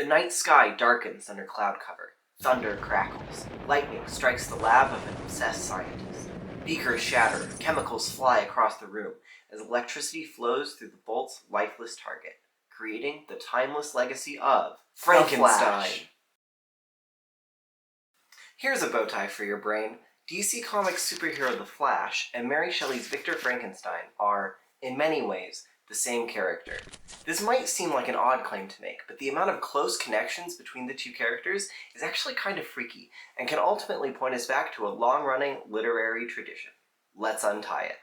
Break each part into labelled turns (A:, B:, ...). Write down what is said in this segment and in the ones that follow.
A: The night sky darkens under cloud cover. Thunder crackles. Lightning strikes the lab of an obsessed scientist. Beakers shatter, chemicals fly across the room as electricity flows through the bolt's lifeless target, creating the timeless legacy of Frankenstein. Here's a bow tie for your brain. DC Comics superhero The Flash and Mary Shelley's Victor Frankenstein are, in many ways, the same character. This might seem like an odd claim to make, but the amount of close connections between the two characters is actually kind of freaky, and can ultimately point us back to a long-running literary tradition. Let's untie it.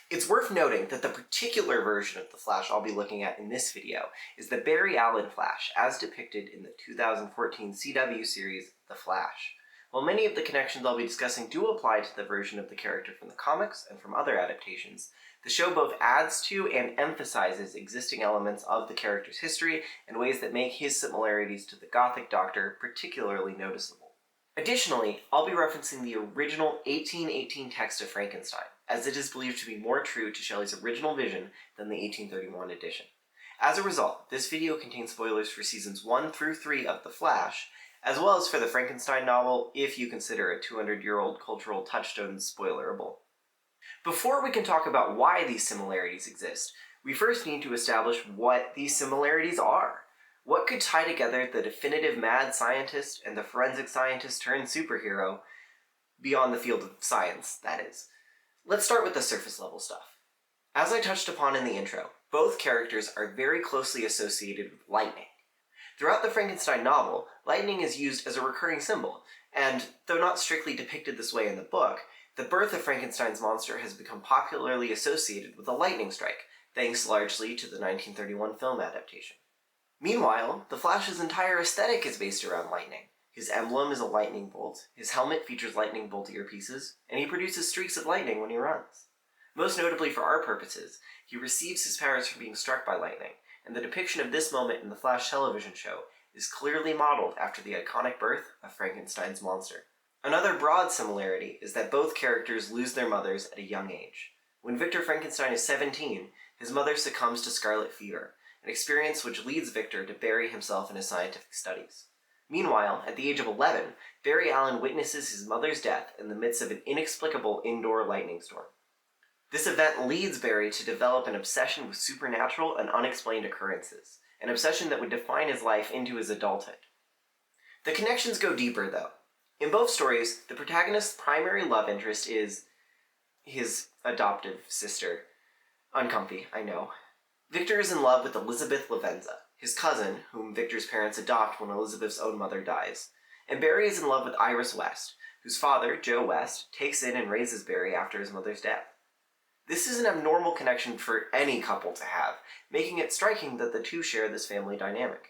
A: It's worth noting that the particular version of the Flash I'll be looking at in this video is the Barry Allen Flash, as depicted in the 2014 CW series The Flash. While many of the connections I'll be discussing do apply to the version of the character from the comics and from other adaptations, the show both adds to and emphasizes existing elements of the character's history in ways that make his similarities to the Gothic Doctor particularly noticeable. Additionally, I'll be referencing the original 1818 text of Frankenstein, as it is believed to be more true to Shelley's original vision than the 1831 edition. As a result, this video contains spoilers for seasons 1 through 3 of The Flash, as well as for the Frankenstein novel, if you consider a 200-year-old cultural touchstone spoilerable. Before we can talk about why these similarities exist, we first need to establish what these similarities are. What could tie together the definitive mad scientist and the forensic scientist turned superhero, beyond the field of science, that is? Let's start with the surface level stuff. As I touched upon in the intro, both characters are very closely associated with lightning. Throughout the Frankenstein novel, lightning is used as a recurring symbol, and though not strictly depicted this way in the book, the birth of Frankenstein's monster has become popularly associated with a lightning strike, thanks largely to the 1931 film adaptation. Meanwhile, the Flash's entire aesthetic is based around lightning. His emblem is a lightning bolt, his helmet features lightning bolt earpieces, and he produces streaks of lightning when he runs. Most notably for our purposes, he receives his powers from being struck by lightning, and the depiction of this moment in the Flash television show is clearly modeled after the iconic birth of Frankenstein's monster. Another broad similarity is that both characters lose their mothers at a young age. When Victor Frankenstein is 17, his mother succumbs to scarlet fever, an experience which leads Victor to bury himself in his scientific studies. Meanwhile, at the age of 11, Barry Allen witnesses his mother's death in the midst of an inexplicable indoor lightning storm. This event leads Barry to develop an obsession with supernatural and unexplained occurrences, an obsession that would define his life into his adulthood. The connections go deeper, though. In both stories, the protagonist's primary love interest is his adoptive sister. Uncomfy, I know. Victor is in love with Elizabeth Lavenza, his cousin, whom Victor's parents adopt when Elizabeth's own mother dies. And Barry is in love with Iris West, whose father, Joe West, takes in and raises Barry after his mother's death. This is an abnormal connection for any couple to have, making it striking that the two share this family dynamic.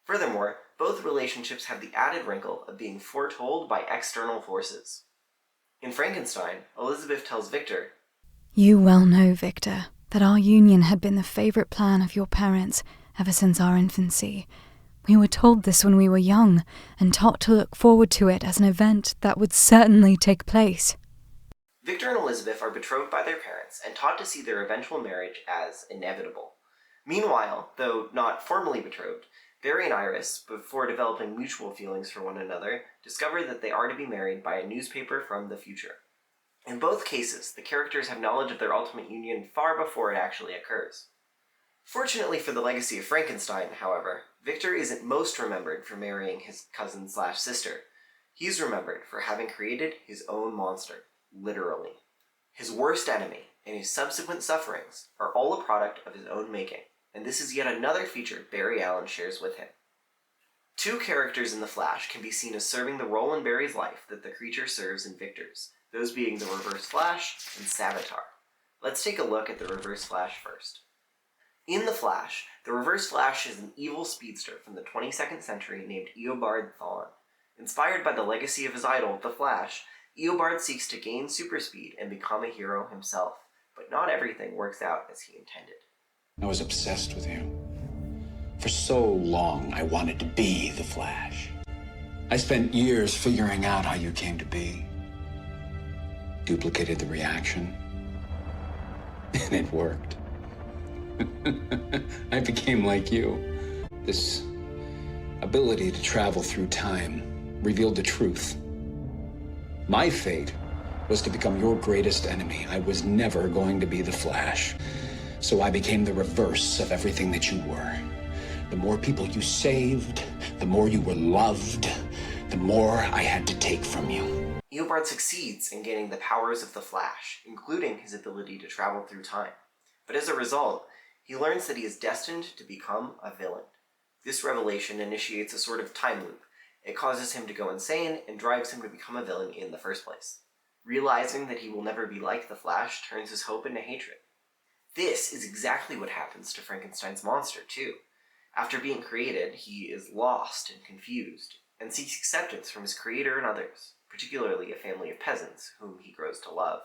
A: Furthermore, both relationships have the added wrinkle of being foretold by external forces. In Frankenstein, Elizabeth tells Victor,
B: "You well know, Victor, that our union had been the favourite plan of your parents ever since our infancy. We were told this when we were young, and taught to look forward to it as an event that would certainly take place."
A: Victor and Elizabeth are betrothed by their parents and taught to see their eventual marriage as inevitable. Meanwhile, though not formally betrothed, Barry and Iris, before developing mutual feelings for one another, discover that they are to be married by a newspaper from the future. In both cases, the characters have knowledge of their ultimate union far before it actually occurs. Fortunately for the legacy of Frankenstein, however, Victor isn't most remembered for marrying his cousin/sister. He's remembered for having created his own monster, literally. His worst enemy and his subsequent sufferings are all a product of his own making, and this is yet another feature Barry Allen shares with him. Two characters in The Flash can be seen as serving the role in Barry's life that the creature serves in Victor's, those being the Reverse Flash and Savitar. Let's take a look at the Reverse Flash first. In The Flash, the Reverse Flash is an evil speedster from the 22nd century named Eobard Thawne. Inspired by the legacy of his idol, the Flash, Eobard seeks to gain super speed and become a hero himself, but not everything works out as he intended.
C: I was obsessed with you. For so long, I wanted to be the Flash. I spent years figuring out how you came to be. Duplicated the reaction. And it worked. I became like you. This ability to travel through time revealed the truth. My fate was to become your greatest enemy. I was never going to be the Flash. So I became the reverse of everything that you were. The more people you saved, the more you were loved, the more I had to take from you.
A: Eobard succeeds in gaining the powers of the Flash, including his ability to travel through time. But as a result, he learns that he is destined to become a villain. This revelation initiates a sort of time loop. It causes him to go insane and drives him to become a villain in the first place. Realizing that he will never be like the Flash turns his hope into hatred. This is exactly what happens to Frankenstein's monster, too. After being created, he is lost and confused, and seeks acceptance from his creator and others, particularly a family of peasants, whom he grows to love.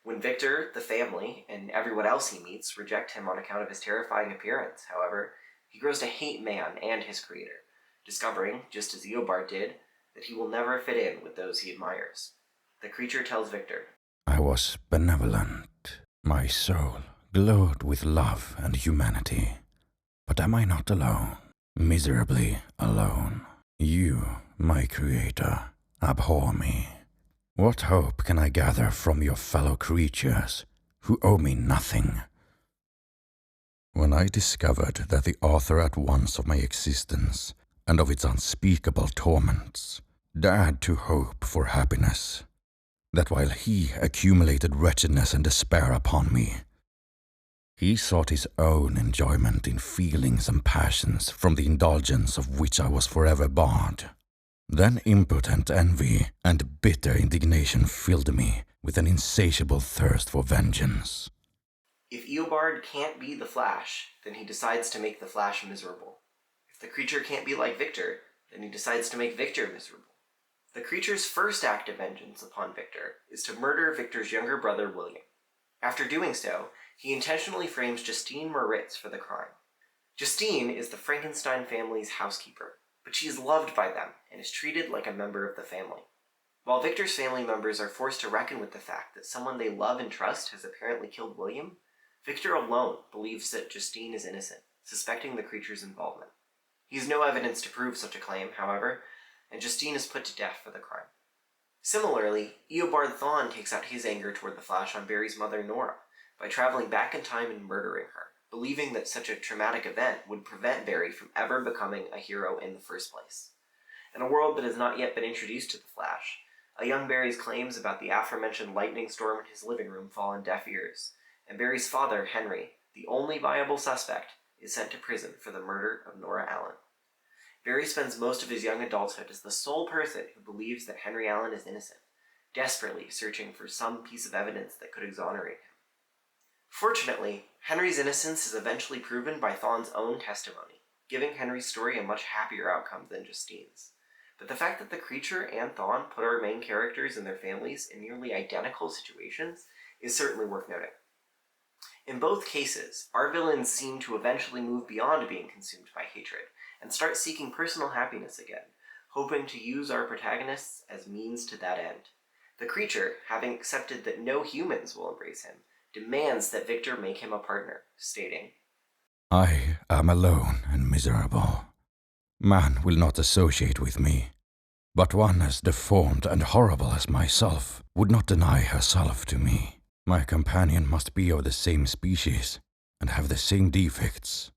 A: When Victor, the family, and everyone else he meets reject him on account of his terrifying appearance, however, he grows to hate man and his creator, discovering, just as Eobard did, that he will never fit in with those he admires. The creature tells Victor,
D: I was benevolent. My soul glowed with love and humanity. But am I not alone? Miserably alone. You, my creator, abhor me. What hope can I gather from your fellow creatures who owe me nothing? When I discovered that the author at once of my existence and of its unspeakable torments dared to hope for happiness, that while he accumulated wretchedness and despair upon me, he sought his own enjoyment in feelings and passions from the indulgence of which I was forever barred. Then impotent envy and bitter indignation filled me with an insatiable thirst for vengeance.
A: if Eobard can't be the Flash, then he decides to make the Flash miserable. If the creature can't be like Victor, then he decides to make Victor miserable. The creature's first act of vengeance upon Victor is to murder Victor's younger brother, William. After doing so, he intentionally frames Justine Moritz for the crime. Justine is the Frankenstein family's housekeeper, but she is loved by them and is treated like a member of the family. While Victor's family members are forced to reckon with the fact that someone they love and trust has apparently killed William, Victor alone believes that Justine is innocent, suspecting the creature's involvement. He has no evidence to prove such a claim, however, and Justine is put to death for the crime. Similarly, Eobard Thawne takes out his anger toward the Flash on Barry's mother, Nora, by traveling back in time and murdering her, believing that such a traumatic event would prevent Barry from ever becoming a hero in the first place. In a world that has not yet been introduced to the Flash, a young Barry's claims about the aforementioned lightning storm in his living room fall on deaf ears, and Barry's father, Henry, the only viable suspect, is sent to prison for the murder of Nora Allen. Barry spends most of his young adulthood as the sole person who believes that Henry Allen is innocent, desperately searching for some piece of evidence that could exonerate him. Fortunately, Henry's innocence is eventually proven by Thawne's own testimony, giving Henry's story a much happier outcome than Justine's. But the fact that the creature and Thawne put our main characters and their families in nearly identical situations is certainly worth noting. In both cases, our villains seem to eventually move beyond being consumed by hatred and start seeking personal happiness again, hoping to use our protagonists as means to that end. The creature, having accepted that no humans will embrace him, demands that Victor make him a partner, stating,
D: I am alone and miserable. Man will not associate with me, but one as deformed and horrible as myself would not deny herself to me. My companion must be of the same species and have the same defects.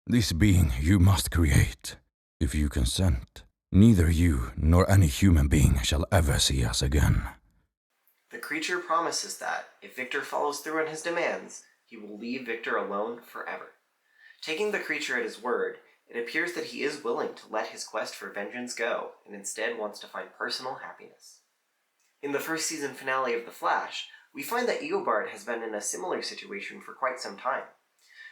D: This being you must create, if you consent. Neither you nor any human being shall ever see us again.
A: The creature promises that, if Victor follows through on his demands, he will leave Victor alone forever. Taking the creature at his word, it appears that he is willing to let his quest for vengeance go, and instead wants to find personal happiness. In the first season finale of The Flash, we find that Eobard has been in a similar situation for quite some time.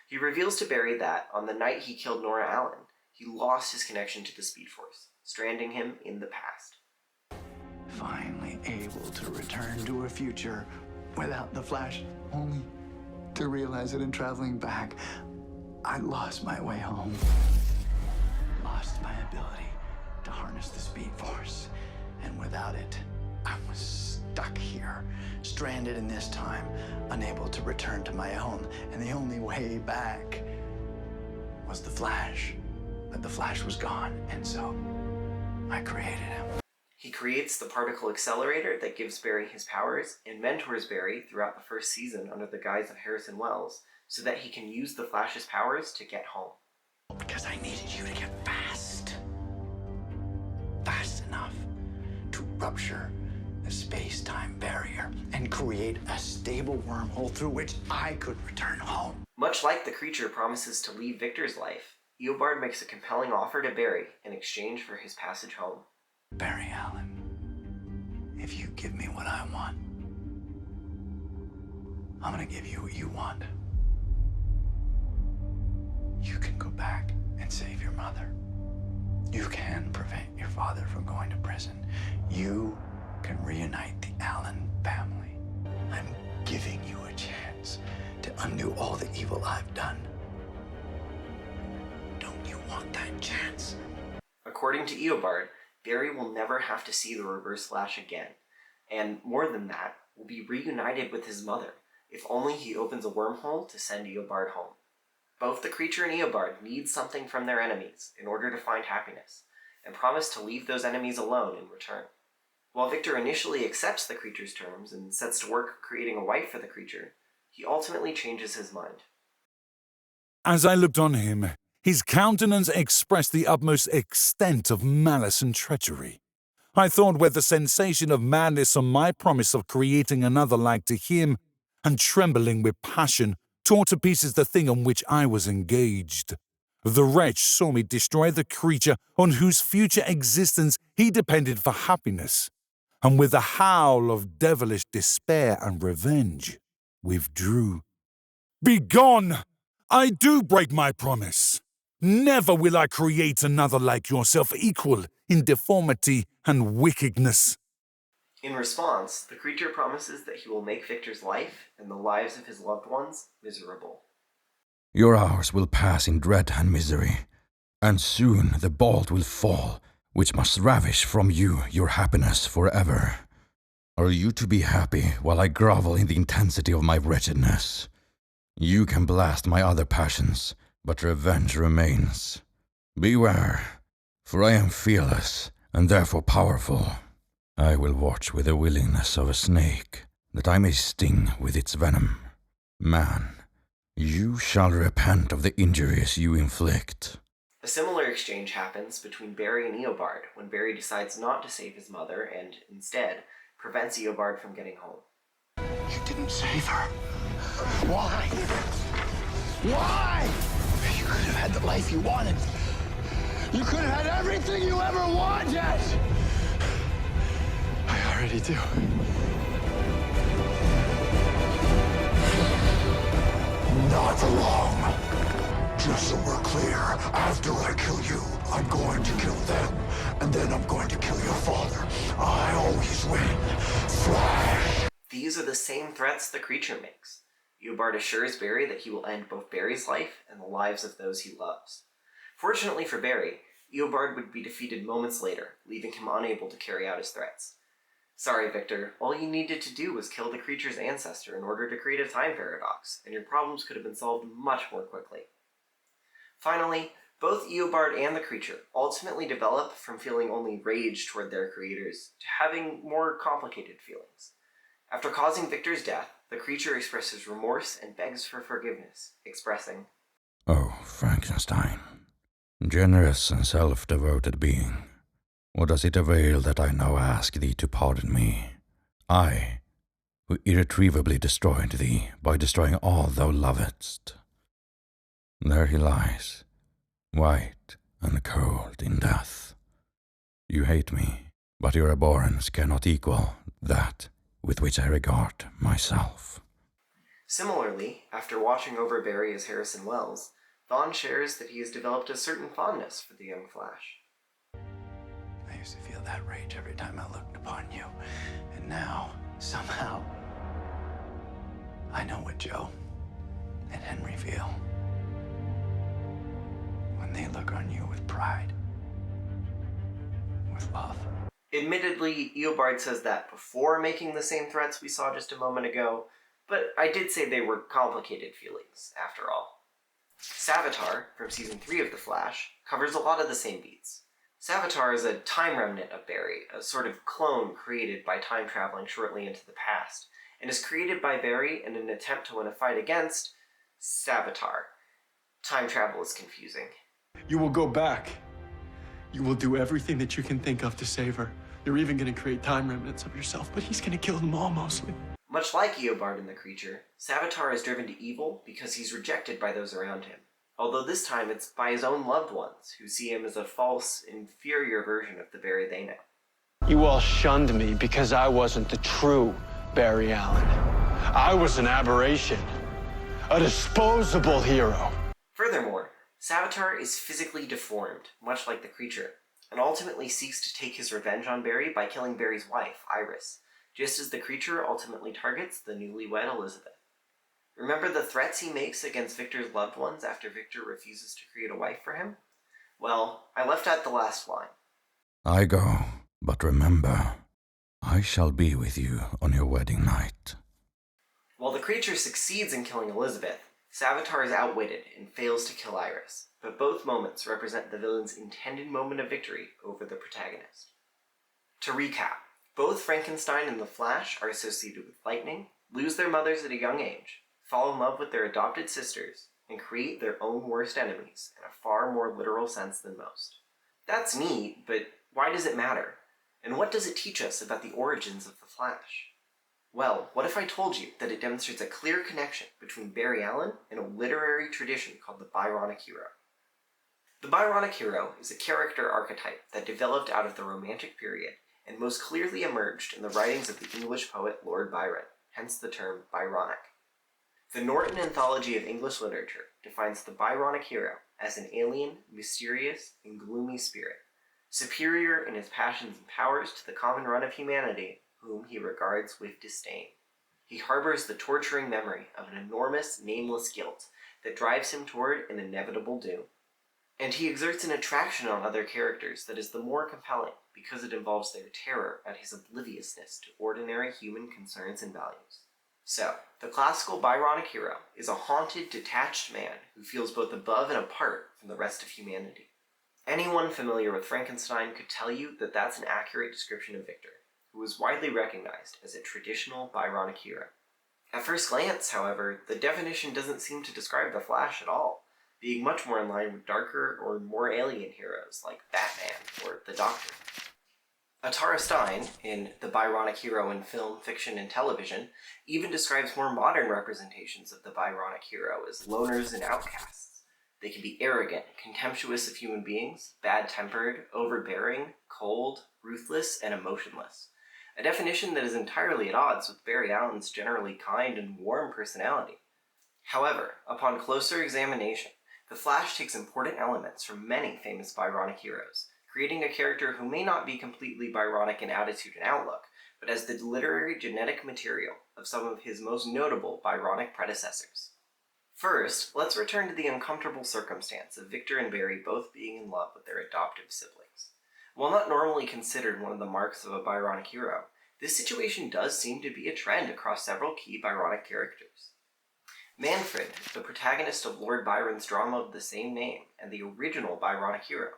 A: He reveals to Barry that, on the night he killed Nora Allen, he lost his connection to the Speed Force, stranding him in the past.
E: Finally able to return to a future without the Flash, only to realize that in traveling back, I lost my way home. Lost my ability to harness the Speed Force. And without it, I was stuck here, stranded in this time, unable to return to my own. And the only way back was the Flash. But the Flash was gone, and so I created him.
A: He creates the particle accelerator that gives Barry his powers and mentors Barry throughout the first season under the guise of Harrison Wells so that he can use the Flash's powers to get home.
E: Because I needed you to get fast. Fast enough to rupture the space-time barrier and create a stable wormhole through which I could return home.
A: Much like the creature promises to leave Victor's life, Eobard makes a compelling offer to Barry in exchange for his passage home.
E: Barry Allen, if you give me what I want, I'm gonna give you what you want. You can go back and save your mother. You can prevent your father from going to prison. You can reunite the Allen family. I'm giving you a chance to undo all the evil I've done. Don't you want that chance?
A: According to Eobard, Barry will never have to see the Reverse Flash again, and more than that, will be reunited with his mother, if only he opens a wormhole to send Eobard home. Both the creature and Eobard need something from their enemies in order to find happiness, and promise to leave those enemies alone in return. While Victor initially accepts the creature's terms and sets to work creating a wife for the creature, he ultimately changes his mind.
F: As I looked on him, his countenance expressed the utmost extent of malice and treachery. I thought with the sensation of madness on my promise of creating another like to him, and trembling with passion, tore to pieces the thing on which I was engaged. The wretch saw me destroy the creature on whose future existence he depended for happiness, and with a howl of devilish despair and revenge, withdrew. "Begone! I do break my promise. Never will I create another like yourself equal in deformity and wickedness."
A: In response, the creature promises that he will make Victor's life and the lives of his loved ones miserable.
D: Your hours will pass in dread and misery, and soon the bolt will fall, which must ravish from you your happiness forever. Are you to be happy while I grovel in the intensity of my wretchedness? You can blast my other passions, but revenge remains. Beware, for I am fearless and therefore powerful. I will watch with the willingness of a snake, that I may sting with its venom. Man, you shall repent of the injuries you inflict.
A: A similar exchange happens between Barry and Eobard when Barry decides not to save his mother and, instead, prevents Eobard from getting home.
E: You didn't save her. Why? Why? You could have had the life you wanted. You could have had everything you ever wanted. I already do.
G: Not for long. Just so we're clear, after I kill you, I'm going to kill them, and then I'm going to kill your father. I always win. Flash!
A: These are the same threats the creature makes. Eobard assures Barry that he will end both Barry's life and the lives of those he loves. Fortunately for Barry, Eobard would be defeated moments later, leaving him unable to carry out his threats. Sorry, Victor, all you needed to do was kill the creature's ancestor in order to create a time paradox, and your problems could have been solved much more quickly. Finally, both Eobard and the creature ultimately develop from feeling only rage toward their creators to having more complicated feelings. After causing Victor's death, the creature expresses remorse and begs for forgiveness, expressing,
D: Oh, Frankenstein, generous and self-devoted being, what does it avail that I now ask thee to pardon me? I, who irretrievably destroyed thee by destroying all thou lovedst. There he lies, white and cold in death. You hate me, but your abhorrence cannot equal that with which I regard myself.
A: Similarly, after watching over Barry as Harrison Wells, Vaughn shares that he has developed a certain fondness for the young Flash.
E: I used to feel that rage every time I looked upon you. And now, somehow, I know what Joe and Henry feel when they look on you with pride, with love.
A: Admittedly, Eobard says that before making the same threats we saw just a moment ago, but I did say they were complicated feelings, after all. Savitar, from Season 3 of The Flash, covers a lot of the same beats. Savitar is a time remnant of Barry, a sort of clone created by time traveling shortly into the past, and is created by Barry in an attempt to win a fight against Savitar. Time travel is confusing.
H: You will go back. You will do everything that you can think of to save her. You're even going to create time remnants of yourself, but he's going to kill them all mostly.
A: Much like Eobard and the Creature, Savitar is driven to evil because he's rejected by those around him. Although this time it's by his own loved ones, who see him as a false, inferior version of the Barry they know.
H: You all shunned me because I wasn't the true Barry Allen. I was an aberration. A disposable hero.
A: Furthermore, Savitar is physically deformed, much like the Creature, and ultimately seeks to take his revenge on Barry by killing Barry's wife, Iris, just as the Creature ultimately targets the newlywed Elizabeth. Remember the threats he makes against Victor's loved ones after Victor refuses to create a wife for him? Well, I left out the last line.
D: I go, but remember, I shall be with you on your wedding night.
A: While the Creature succeeds in killing Elizabeth, Savitar is outwitted and fails to kill Iris, but both moments represent the villain's intended moment of victory over the protagonist. To recap, both Frankenstein and the Flash are associated with lightning, lose their mothers at a young age, fall in love with their adopted sisters, and create their own worst enemies in a far more literal sense than most. That's neat, but why does it matter? And what does it teach us about the origins of the Flash? Well, what if I told you that it demonstrates a clear connection between Barry Allen and a literary tradition called the Byronic Hero? The Byronic Hero is a character archetype that developed out of the Romantic period and most clearly emerged in the writings of the English poet Lord Byron, hence the term Byronic. The Norton Anthology of English Literature defines the Byronic hero as an alien, mysterious, and gloomy spirit, superior in his passions and powers to the common run of humanity, whom he regards with disdain. He harbors the torturing memory of an enormous, nameless guilt that drives him toward an inevitable doom. And he exerts an attraction on other characters that is the more compelling because it involves their terror at his obliviousness to ordinary human concerns and values. So, the classical Byronic hero is a haunted, detached man who feels both above and apart from the rest of humanity. Anyone familiar with Frankenstein could tell you that that's an accurate description of Victor, who was widely recognized as a traditional Byronic hero. At first glance, however, the definition doesn't seem to describe the Flash at all, being much more in line with darker or more alien heroes like Batman or the Doctor. Atara Stein, in The Byronic Hero in Film, Fiction, and Television, even describes more modern representations of the Byronic hero as loners and outcasts. They can be arrogant, contemptuous of human beings, bad-tempered, overbearing, cold, ruthless, and emotionless. A definition that is entirely at odds with Barry Allen's generally kind and warm personality. However, upon closer examination, the Flash takes important elements from many famous Byronic heroes, creating a character who may not be completely Byronic in attitude and outlook, but as the literary genetic material of some of his most notable Byronic predecessors. First, let's return to the uncomfortable circumstance of Victor and Barry both being in love with their adoptive siblings. While not normally considered one of the marks of a Byronic hero, this situation does seem to be a trend across several key Byronic characters. Manfred, the protagonist of Lord Byron's drama of the same name and the original Byronic hero,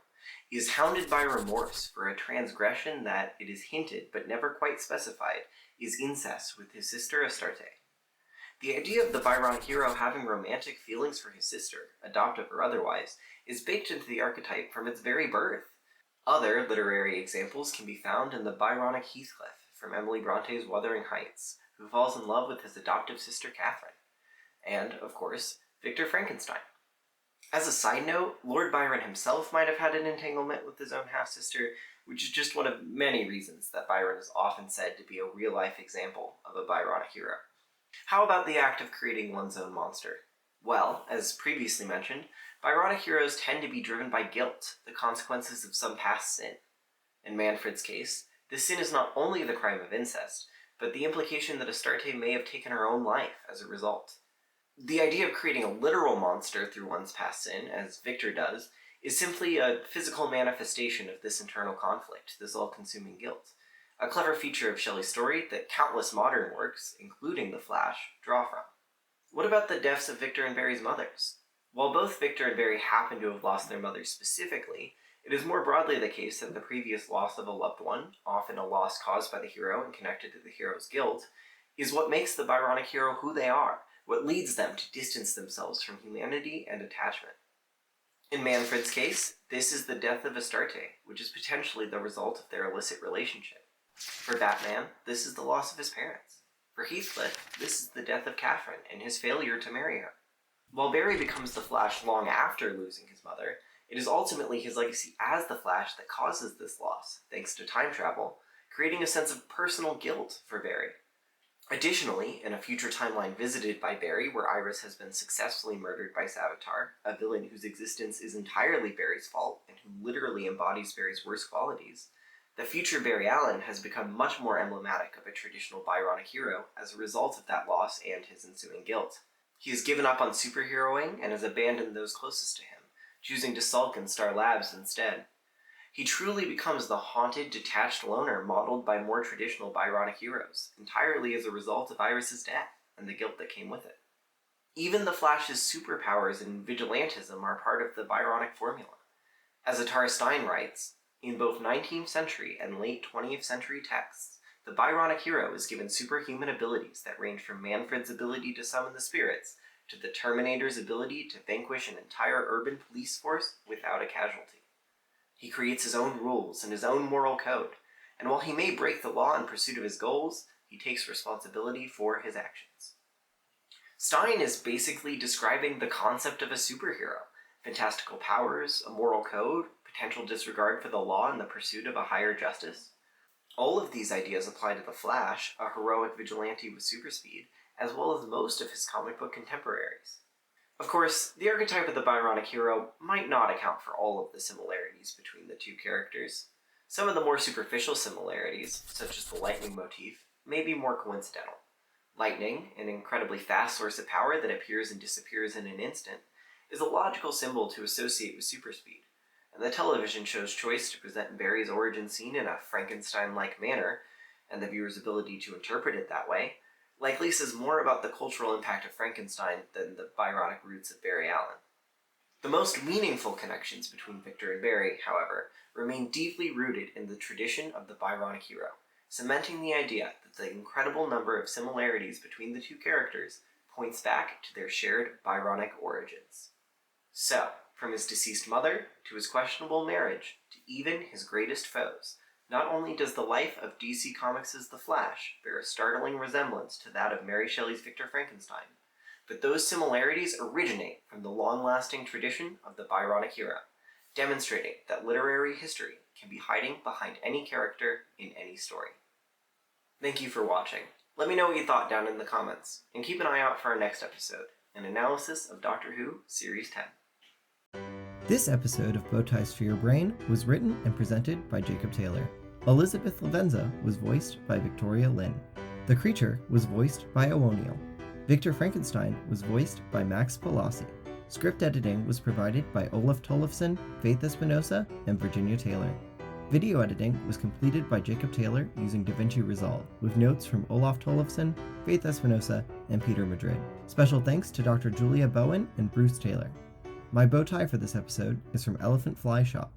A: is hounded by remorse for a transgression that, it is hinted but never quite specified, is incest with his sister Astarte. The idea of the Byronic hero having romantic feelings for his sister, adoptive or otherwise, is baked into the archetype from its very birth. Other literary examples can be found in the Byronic Heathcliff from Emily Bronte's Wuthering Heights, who falls in love with his adoptive sister Catherine, and, of course, Victor Frankenstein. As a side note, Lord Byron himself might have had an entanglement with his own half-sister, which is just one of many reasons that Byron is often said to be a real-life example of a Byronic hero. How about the act of creating one's own monster? Well, as previously mentioned, Byronic heroes tend to be driven by guilt, the consequences of some past sin. In Manfred's case, this sin is not only the crime of incest, but the implication that Astarte may have taken her own life as a result. The idea of creating a literal monster through one's past sin, as Victor does, is simply a physical manifestation of this internal conflict, this all-consuming guilt. A clever feature of Shelley's story that countless modern works, including The Flash, draw from. What about the deaths of Victor and Barry's mothers? While both Victor and Barry happen to have lost their mothers specifically, it is more broadly the case that the previous loss of a loved one, often a loss caused by the hero and connected to the hero's guilt, is what makes the Byronic hero who they are, what leads them to distance themselves from humanity and attachment. In Manfred's case, this is the death of Astarte, which is potentially the result of their illicit relationship. For Batman, this is the loss of his parents. For Heathcliff, this is the death of Catherine and his failure to marry her. While Barry becomes the Flash long after losing his mother, it is ultimately his legacy as the Flash that causes this loss, thanks to time travel, creating a sense of personal guilt for Barry. Additionally, in a future timeline visited by Barry where Iris has been successfully murdered by Savitar, a villain whose existence is entirely Barry's fault and who literally embodies Barry's worst qualities, the future Barry Allen has become much more emblematic of a traditional Byronic hero as a result of that loss and his ensuing guilt. He has given up on superheroing and has abandoned those closest to him, choosing to sulk in Star Labs instead. He truly becomes the haunted, detached loner modeled by more traditional Byronic heroes, entirely as a result of Iris's death and the guilt that came with it. Even the Flash's superpowers and vigilantism are part of the Byronic formula. As Atara Stein writes, in both 19th century and late 20th century texts, the Byronic hero is given superhuman abilities that range from Manfred's ability to summon the spirits to the Terminator's ability to vanquish an entire urban police force without a casualty. He creates his own rules and his own moral code, and while he may break the law in pursuit of his goals, he takes responsibility for his actions. Stein is basically describing the concept of a superhero: fantastical powers, a moral code, potential disregard for the law in the pursuit of a higher justice. All of these ideas apply to the Flash, a heroic vigilante with superspeed, as well as most of his comic book contemporaries. Of course, the archetype of the Byronic hero might not account for all of the similarities between the two characters. Some of the more superficial similarities, such as the lightning motif, may be more coincidental. Lightning, an incredibly fast source of power that appears and disappears in an instant, is a logical symbol to associate with superspeed, and the television show's choice to present Barry's origin scene in a Frankenstein-like manner, and the viewer's ability to interpret it that way, likely says more about the cultural impact of Frankenstein than the Byronic roots of Barry Allen. The most meaningful connections between Victor and Barry, however, remain deeply rooted in the tradition of the Byronic hero, cementing the idea that the incredible number of similarities between the two characters points back to their shared Byronic origins. So, from his deceased mother, to his questionable marriage, to even his greatest foes, not only does the life of DC Comics' The Flash bear a startling resemblance to that of Mary Shelley's Victor Frankenstein, but those similarities originate from the long-lasting tradition of the Byronic hero, demonstrating that literary history can be hiding behind any character in any story. Thank you for watching. Let me know what you thought down in the comments, and keep an eye out for our next episode, an analysis of Doctor Who Series 10.
I: This episode of Bowties for Your Brain was written and presented by Jacob Taylor. Elizabeth Lavenza was voiced by Victoria Lynn. The Creature was voiced by O'Neil. Victor Frankenstein was voiced by Max Pelosi. Script editing was provided by Olaf Tollefson, Faith Espinosa, and Virginia Taylor. Video editing was completed by Jacob Taylor using DaVinci Resolve, with notes from Olaf Tollefson, Faith Espinosa, and Peter Madrid. Special thanks to Dr. Julia Bowen and Bruce Taylor. My bow tie for this episode is from Elephant Fly Shop.